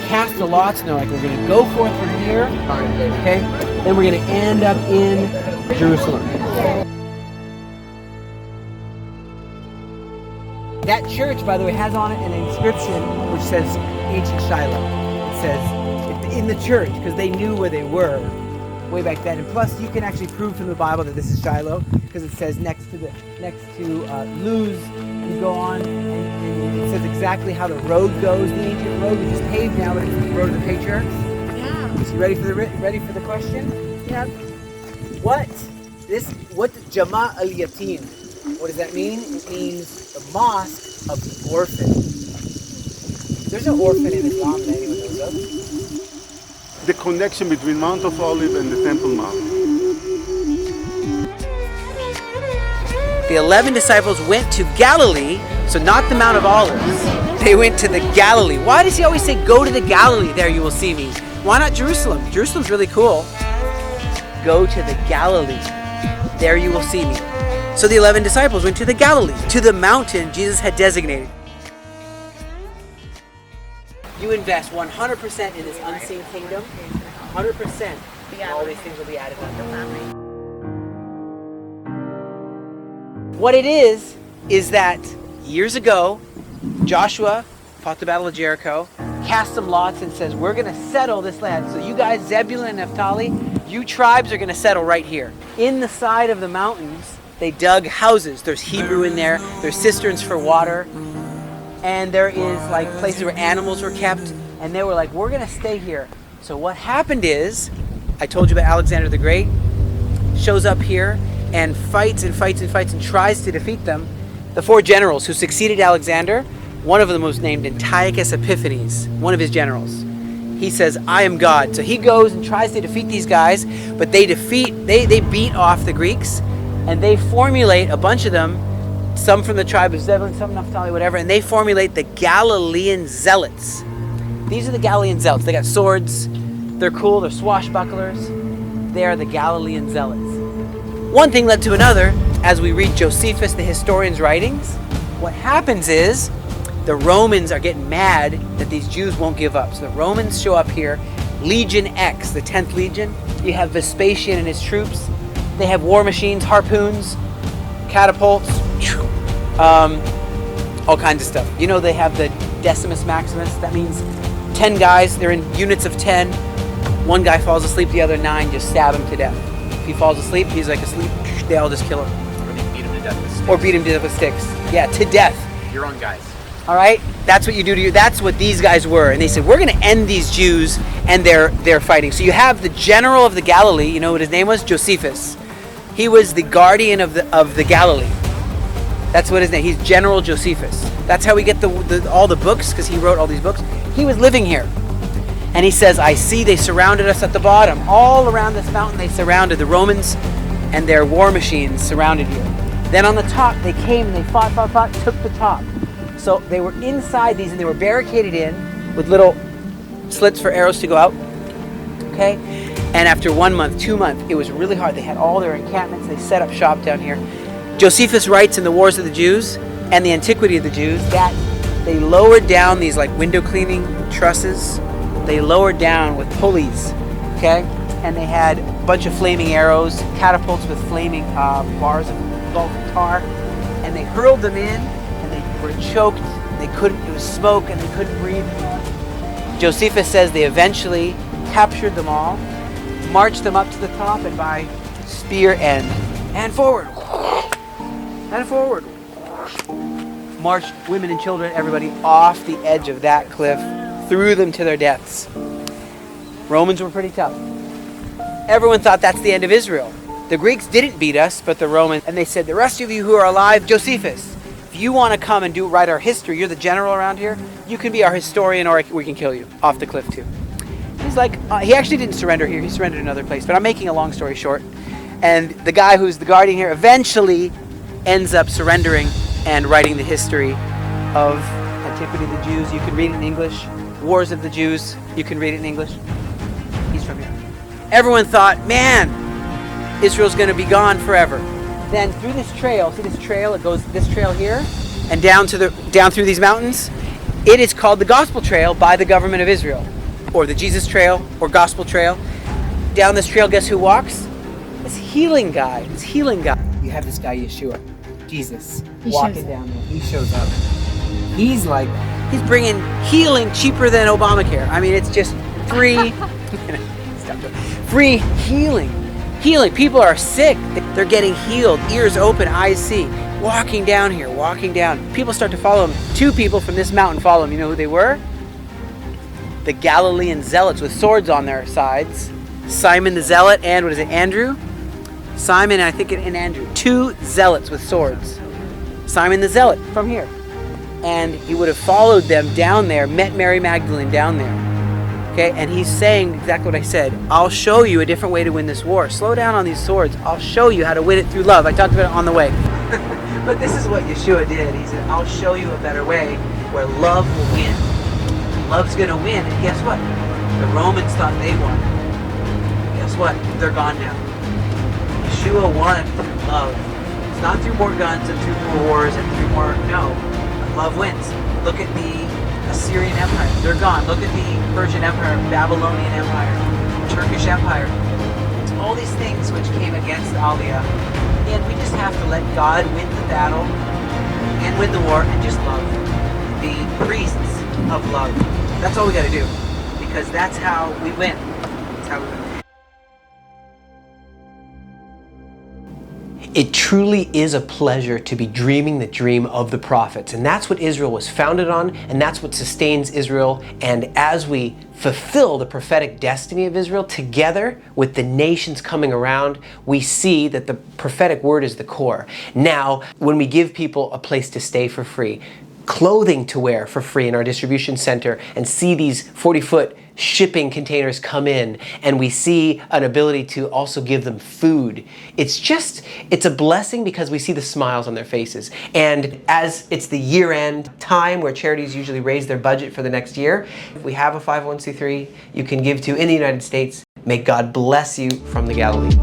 cast the lots, and they're like, we're going to go forth from here, okay? Then we're going to end up in Jerusalem. That church, by the way, has on it an inscription which says ancient Shilo. It says in the church, because they knew where they were way back then. And plus, you can actually prove from the Bible that this is Shilo, because it says next to Luz, you go on, and it says exactly how the road goes, the ancient road, which is paved now, but it's the road of the patriarchs. Yeah. So you ready for the question? Yep. What Jama Aliyatin? What does that mean? It means the mosque of the orphan. There's no orphan in Islam that anyone knows of. The connection between Mount of Olives and the Temple Mount. The 11 disciples went to Galilee, so not the Mount of Olives. They went to the Galilee. Why does he always say, go to the Galilee, there you will see me? Why not Jerusalem? Jerusalem's really cool. Go to the Galilee, there you will see me. So the 11 disciples went to the Galilee, to the mountain Jesus had designated. You invest 100% in this unseen kingdom, 100%, all these things will be added unto. What it is that years ago, Joshua fought the Battle of Jericho, cast some lots and says, we're going to settle this land. So you guys, Zebulun and Naphtali, you tribes are going to settle right here. In the side of the mountains, they dug houses. There's Hebrew in there. There's cisterns for water. And there is like places where animals were kept. And they were like, we're going to stay here. So what happened is, I told you about Alexander the Great, shows up here and fights and tries to defeat them. The 4 generals who succeeded Alexander, one of them was named Antiochus Epiphanes, one of his generals. He says, I am God. So he goes and tries to defeat these guys, but they beat off the Greeks, and they formulate a bunch of them, some from the tribe of Zebulun, some Naphtali, whatever, and they formulate the Galilean Zealots. These are the Galilean Zealots. They got swords, they're cool, they're swashbucklers. They are the Galilean Zealots. One thing led to another. As we read Josephus, the historian's writings, what happens is the Romans are getting mad that these Jews won't give up. So the Romans show up here, Legion X, the 10th Legion. You have Vespasian and his troops. They have war machines, harpoons, catapults, all kinds of stuff. You know, they have the Decimus Maximus. That means 10 guys, they're in units of 10. One guy falls asleep, the other 9 just stab him to death. If he falls asleep, he's like asleep, they all just kill him. Or they beat him to death with sticks. Or beat him to death with sticks. Yeah, to death. Your own guys. All right? That's what you do to you. That's what these guys were. And they said, we're going to end these Jews and their fighting. So you have the general of the Galilee, you know what his name was? Josephus. He was the guardian of the Galilee. That's what his name. He's General Josephus. That's how we get all the books, because he wrote all these books. He was living here. And he says, I see they surrounded us at the bottom. All around this mountain they surrounded. The Romans and their war machines surrounded here. Then on the top they came and they fought, took the top. So they were inside these and they were barricaded in with little slits for arrows to go out. Okay? And after 1 month, 2 months, it was really hard. They had all their encampments. They set up shop down here. Josephus writes in the Wars of the Jews and the Antiquity of the Jews that they lowered down these like window cleaning trusses. They lowered down with pulleys, okay? And they had a bunch of flaming arrows, catapults with flaming bars of molten tar, and they hurled them in, and they were choked. They couldn't. It was smoke, and they couldn't breathe. Josephus says they eventually captured them all, marched them up to the top, and by spear end and forward, marched women and children, everybody off the edge of that cliff. Threw them to their deaths. Romans were pretty tough. Everyone thought that's the end of Israel. The Greeks didn't beat us, but the Romans, and they said, the rest of you who are alive, Josephus, if you want to come and write our history, you're the general around here, you can be our historian or we can kill you off the cliff too. He's like, he actually didn't surrender here, he surrendered another place, but I'm making a long story short. And the guy who's the guardian here eventually ends up surrendering and writing the history of Antiquity of the Jews. You can read it in English. Wars of the Jews, you can read it in English. He's from here. Everyone thought, man, Israel's going to be gone forever. Then through this trail, see this trail? It goes this trail here, and down through these mountains. It is called the Gospel Trail by the government of Israel, or the Jesus Trail, or Gospel Trail. Down this trail, guess who walks? This healing guy. This healing guy. You have this guy, Yeshua, Jesus, walking down there. He shows up. He's bringing healing cheaper than Obamacare. I mean, it's just free, free healing. Healing. People are sick. They're getting healed. Ears open, eyes see. Walking down here, walking down. People start to follow him. 2 people from this mountain follow him. You know who they were? The Galilean zealots with swords on their sides. Simon the zealot and, what is it, Andrew? Simon, I think, and Andrew. 2 zealots with swords. Simon the zealot from here. And he would have followed them down there, met Mary Magdalene down there. Okay, and he's saying exactly what I said. I'll show you a different way to win this war. Slow down on these swords. I'll show you how to win it through love. I talked about it on the way. But this is what Yeshua did. He said, I'll show you a better way where love will win. Love's going to win. And guess what? The Romans thought they won. Guess what? They're gone now. Yeshua won through love. It's not through more guns and through more wars and through more, no. Love wins. Look at the Assyrian Empire. They're gone. Look at the Persian Empire, Babylonian Empire, Turkish Empire. It's all these things which came against Aliyah. And we just have to let God win the battle and win the war and just love. Be priests of love. That's all we got to do. Because that's how we win. That's how we win. It truly is a pleasure to be dreaming the dream of the prophets. And that's what Israel was founded on, and that's what sustains Israel. And as we fulfill the prophetic destiny of Israel together with the nations coming around, we see that the prophetic word is the core. Now, when we give people a place to stay for free, clothing to wear for free in our distribution center, and see these 40-foot shipping containers come in, and we see an ability to also give them food. It's a blessing because we see the smiles on their faces. And as it's the year-end time where charities usually raise their budget for the next year, if we have a 501c3 you can give to in the United States, may God bless you from the Galilee.